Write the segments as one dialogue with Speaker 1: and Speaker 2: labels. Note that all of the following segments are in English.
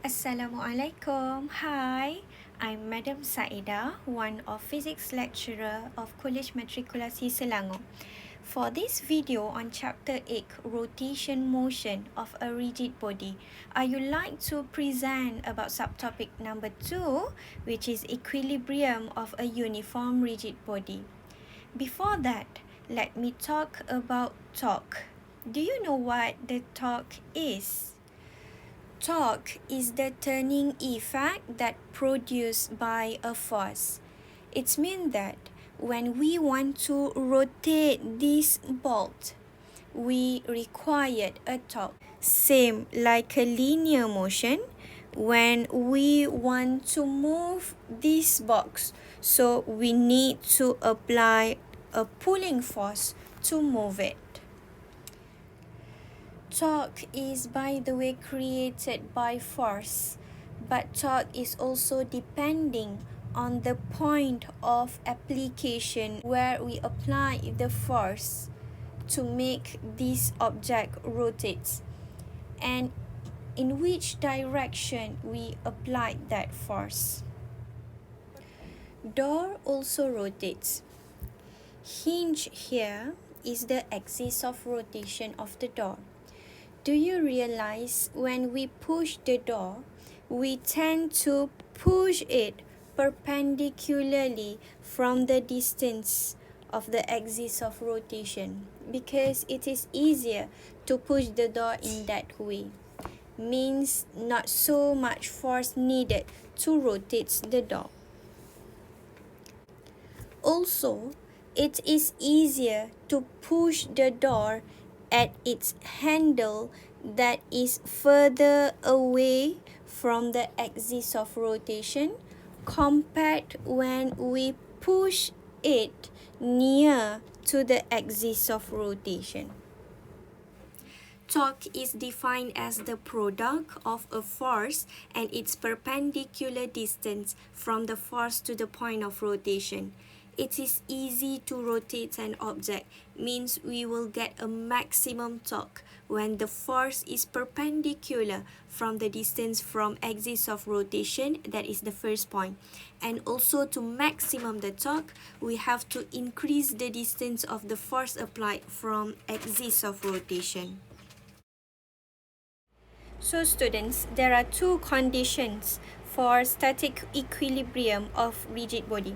Speaker 1: Assalamualaikum. Hi, I'm Madam Saida, one of physics lecturer of College Matrikulasi Selangor. For this video on chapter 8, rotation motion of a rigid body, I would like to present about subtopic number 2, which is equilibrium of a uniform rigid body. Before that, let me talk about torque. Do you know what the torque is? Torque is the turning effect that produced by a force. It means that when we want to rotate this bolt, we required a torque. Same like a linear motion, when we want to move this box, so we need to apply a pulling force to move it. Torque is, by the way, created by force, but torque is also depending on the point of application where we apply the force to make this object rotate, and in which direction we apply that force. Door also rotates. Hinge here is the axis of rotation of the door. Do you realize when we push the door, we tend to push it perpendicularly from the distance of the axis of rotation, because it is easier to push the door in that way. Means not so much force needed to rotate the door. Also, it is easier to push the door at its handle that is further away from the axis of rotation compared when we push it near to the axis of rotation. Torque is defined as the product of a force and its perpendicular distance from the force to the point of rotation. It is easy to rotate an object, means we will get a maximum torque when the force is perpendicular from the distance from axis of rotation, that is the first point. And also to maximum the torque, we have to increase the distance of the force applied from axis of rotation. So students, there are two conditions for static equilibrium of rigid body.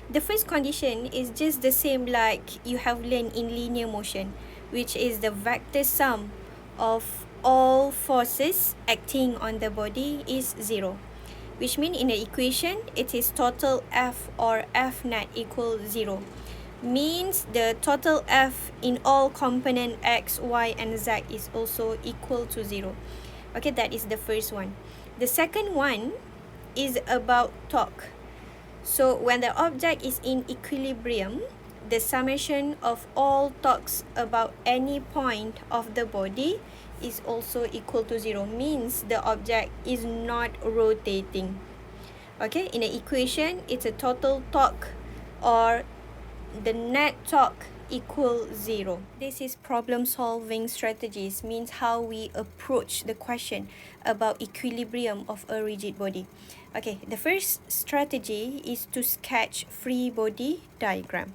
Speaker 1: The first condition is just the same like you have learned in linear motion, which is the vector sum of all forces acting on the body is 0. Which means in the equation, it is total F or F net equals 0. Means the total F in all component X, Y and Z is also equal to 0. Okay, that is the first one. The second one is about torque. So when the object is in equilibrium, the summation of all torques about any point of the body is also equal to 0. Means the object is not rotating. Okay, in the equation, it's a total torque or the net torque equals 0. This is problem solving strategies, means how we approach the question about equilibrium of a rigid body. Okay, the first strategy is to sketch free body diagram.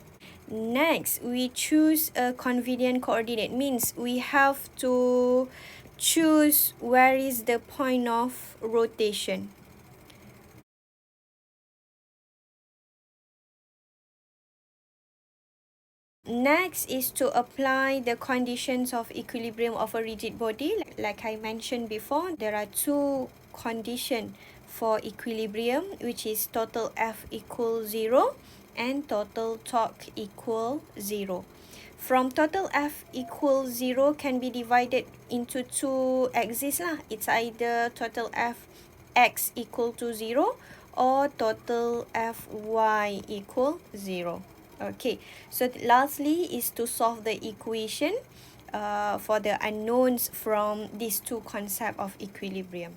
Speaker 1: Next, we choose a convenient coordinate, means we have to choose where is the point of rotation. Next is to apply the conditions of equilibrium of a rigid body. Like I mentioned before, there are two conditions for equilibrium, which is total F equals 0 and total torque equals 0. From total F equals 0 can be divided into two axes lah. It's either total F X equal to 0 or total Fy equal 0. Okay, so lastly is to solve the equation for the unknowns from these two concepts of equilibrium.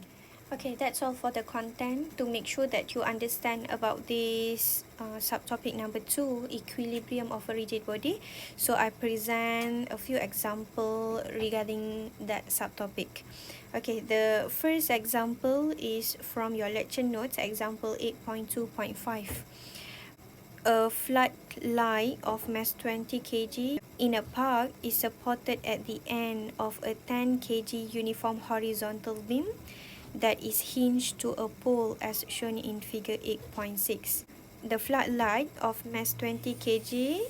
Speaker 1: Okay, that's all for the content. To make sure that you understand about this subtopic number 2, equilibrium of a rigid body, so I present a few examples regarding that subtopic. Okay, the first example is from your lecture notes, example 8.2.5. A floodlight of mass 20 kg in a park is supported at the end of a 10 kg uniform horizontal beam that is hinged to a pole as shown in figure 8.6. The floodlight of mass 20 kg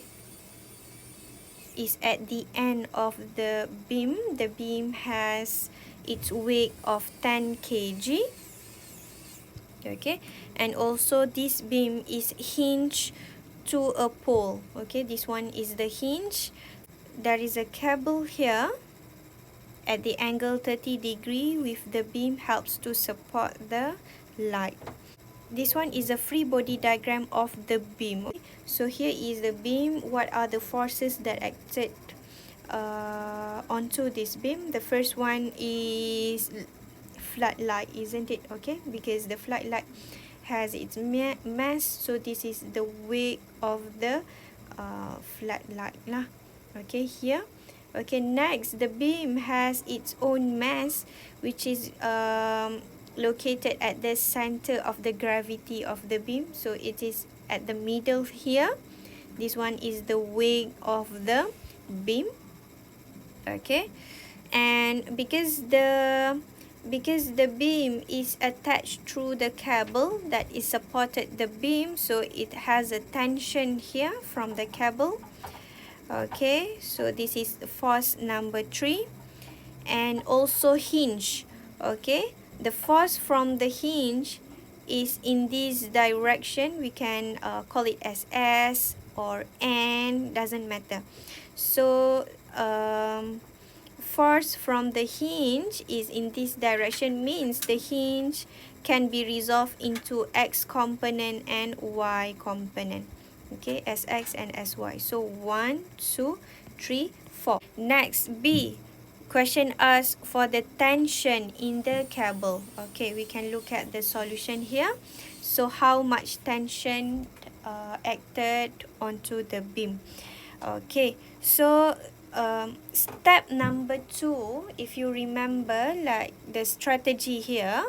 Speaker 1: is at the end of the beam. The beam has its weight of 10 kg. Okay, and also this beam is hinged to a pole. Okay, this one is the hinge. There is a cable here at the angle 30° with the beam helps to support the light. This one is a free body diagram of the beam. So here is the beam. What are the forces that acted onto this beam? The first one is floodlight, isn't it? Okay, because the floodlight has its mass, so this is the weight of the floodlight lah. Okay, here. Okay, next the beam has its own mass, which is located at the center of the gravity of the beam, so it is at the middle here. This one is the weight of the beam. Okay, and because the beam is attached through the cable that is supported the beam, so it has a tension here from the cable. Okay, so this is force number 3. And also hinge. Okay, the force from the hinge is in this direction. We can call it as S or N, doesn't matter. So force from the hinge is in this direction, means the hinge can be resolved into X component and Y component. Okay, SX and SY. So 1, 2, 3, 4. Next, B. Question asks for the tension in the cable. Okay, we can look at the solution here. So how much tension acted onto the beam? Okay, so step number 2, if you remember, like the strategy here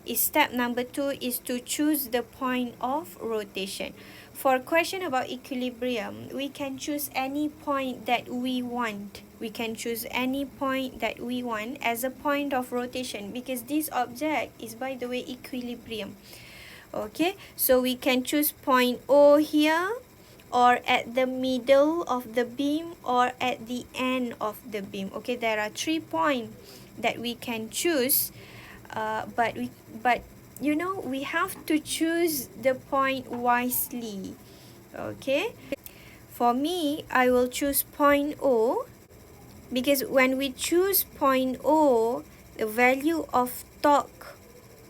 Speaker 1: is step number 2 is to choose the point of rotation. For a question about equilibrium, we can choose any point that we want. We can choose any point that we want as a point of rotation because this object is, by the way, equilibrium. Okay, so we can choose point O here, or at the middle of the beam, or at the end of the beam. Okay, there are 3 points that we can choose, but you know, we have to choose the point wisely. Okay, for me, I will choose point O, because when we choose point O, the value of torque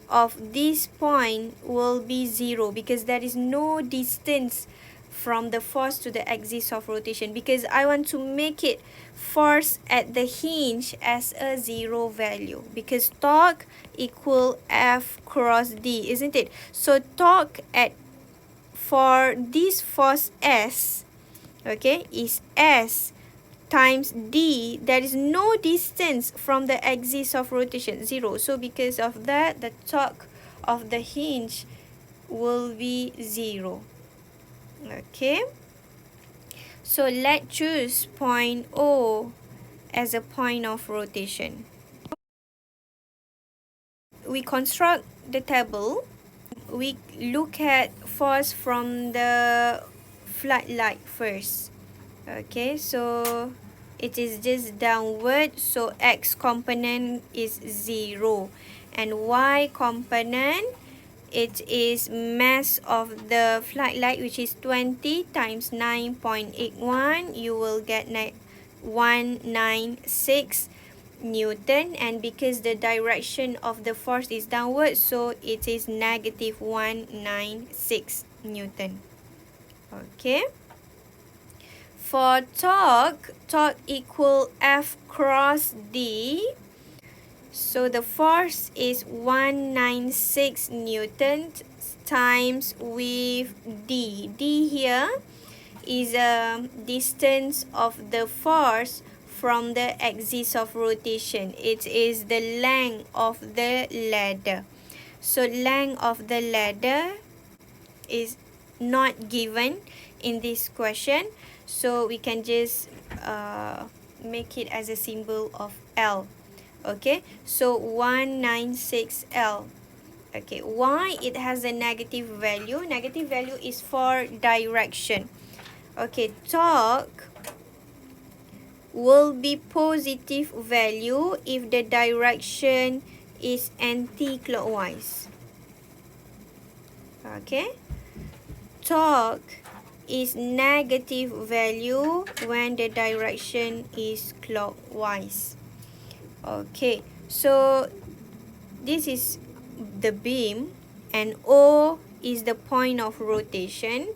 Speaker 1: of this point will be 0 because there is no distance from the force to the axis of rotation, because I want to make it force at the hinge as a 0 value, because torque equal F cross D, isn't it? So torque at for this force S, okay, is S times D. There is no distance from the axis of rotation, 0. So because of that, the torque of the hinge will be 0. Okay, so let's choose point O as a point of rotation. We construct the table. We look at force from the floodlight first. Okay, so it is just downward, so X component is 0, and Y component, it is mass of the floodlight, which is 20 times 9.81. You will get 196 Newton, and because the direction of the force is downward, so it is negative 196 Newton. Okay. For torque equal F cross D. So the force is 196 Newton times with D. D here is a distance of the force from the axis of rotation. It is the length of the ladder. So length of the ladder is not given in this question, so we can just make it as a symbol of L. Okay, so 196L. Okay, why it has a negative value? Negative value is for direction. Okay, torque will be positive value if the direction is anti-clockwise. Okay, torque is negative value when the direction is clockwise. Okay, so this is the beam and O is the point of rotation,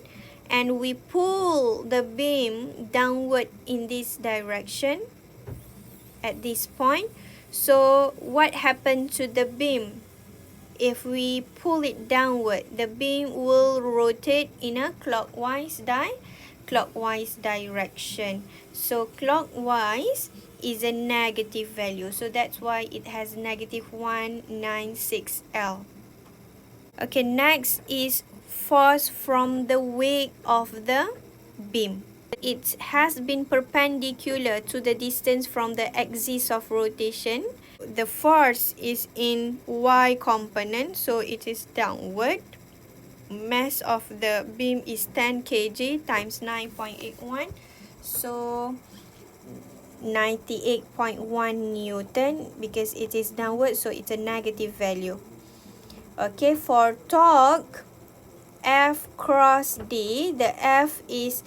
Speaker 1: and we pull the beam downward in this direction at this point. So what happened to the beam? If we pull it downward, the beam will rotate in a clockwise direction. So clockwise is a negative value. So that's why it has negative 196L. Okay, next is force from the weight of the beam. It has been perpendicular to the distance from the axis of rotation. The force is in Y component, so it is downward. Mass of the beam is 10 kg times 9.81, so 98.1 Newton. Because it is downward, so it's a negative value. Okay, for torque, F cross D, the F is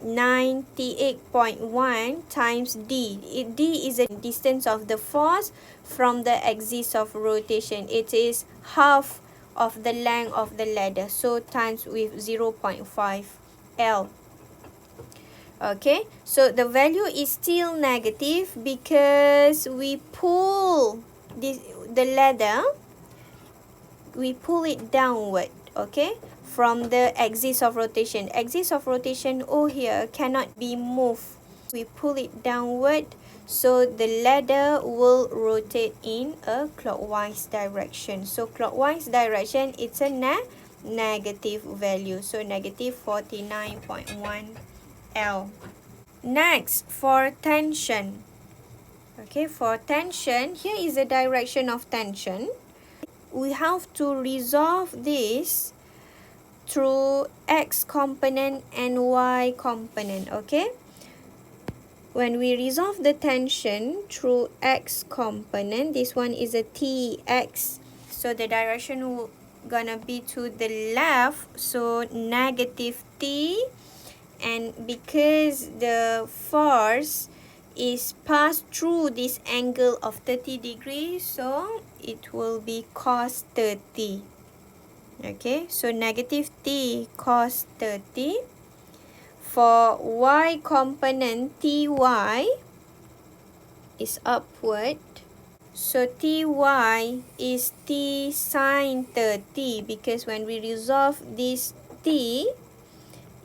Speaker 1: 98.1 times D. D is the distance of the force from the axis of rotation. It is half of the length of the ladder, so times with 0.5 L. Okay, so the value is still negative because we pull the ladder, we pull it downward, okay, from the axis of rotation. Axis of rotation O here cannot be moved. We pull it downward, so the ladder will rotate in a clockwise direction. So clockwise direction, it's a negative value, so negative 49.1 L. Next, for tension. Okay, for tension, here is the direction of tension. We have to resolve this through X component and Y component. Okay, when we resolve the tension through X component, this one is a TX, so the direction will gonna be to the left, so negative T, and because the force is passed through this angle of 30 degrees, so it will be cos 30. Okay, so negative T cos 30. For Y component, Ty is upward, so Ty is T sin 30, because when we resolve this T,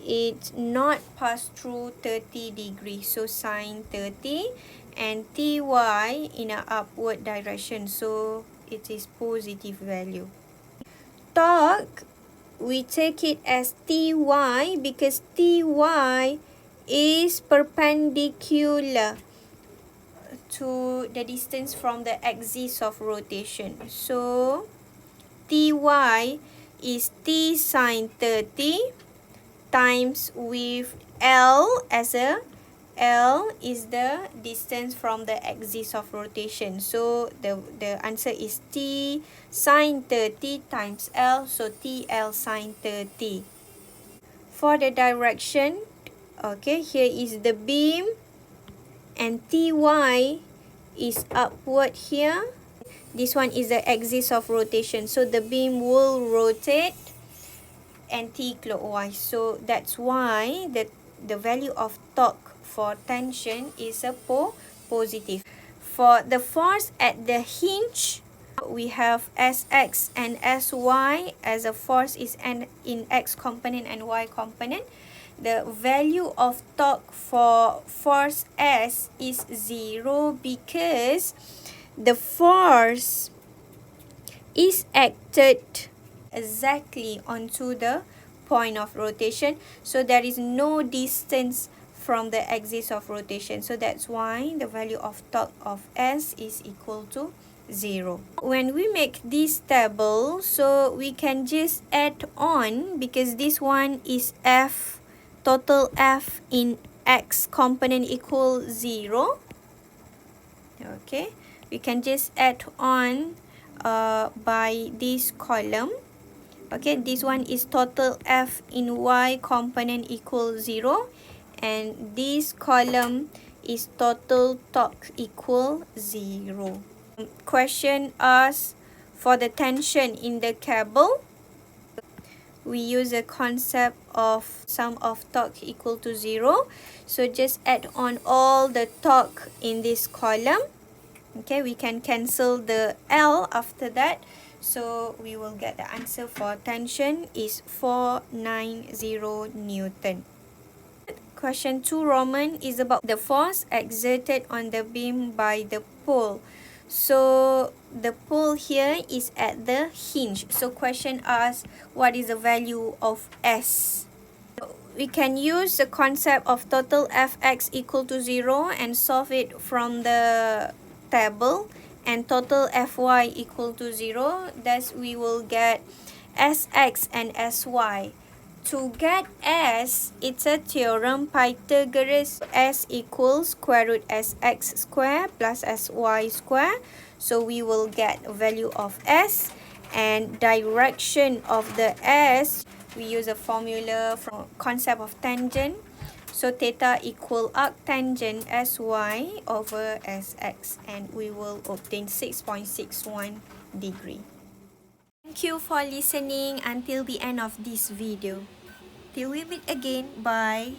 Speaker 1: it's not passed through 30 degrees, so sin 30, and Ty in an upward direction, so it is positive value. Torque, we take it as Ty because Ty is perpendicular to the distance from the axis of rotation. So Ty is T sin 30 times with L as a L is the distance from the axis of rotation. So the answer is T sin 30 times L, so TL sin 30. For the direction, okay, here is the beam and Ty is upward here. This one is the axis of rotation, so the beam will rotate anti-clockwise. So that's why the value of torque for tension is a positive. For the force at the hinge, we have Sx and Sy as a force is in X component and Y component. the value of torque for force S is 0 because the force is acted exactly onto the point of rotation, so there is no distance from the axis of rotation. So that's why the value of torque of S is equal to 0. When we make this table, so we can just add on, because this one is F, total F in X component equal 0. Okay, we can just add on by this column. Okay, this one is total F in Y component equal 0, and this column is total torque equal 0. Question asks for the tension in the cable. We use a concept of sum of torque equal to 0. So just add on all the torque in this column. Okay, we can cancel the L after that. So we will get the answer for tension is 490 Newton. Question 2 Roman is about the force exerted on the beam by the pole. So the pole here is at the hinge. So question asks, what is the value of S? We can use the concept of total Fx equal to 0 and solve it from the table, and total Fy equal to 0. Thus we will get Sx and Sy. To get S, it's a theorem Pythagoras. S equals square root Sx square plus Sy square. So we will get value of S, and direction of the S, we use a formula from concept of tangent. So theta equal arctangent Sy over Sx, and we will obtain 6.61 degree. Thank you for listening until the end of this video. Till we meet again, bye.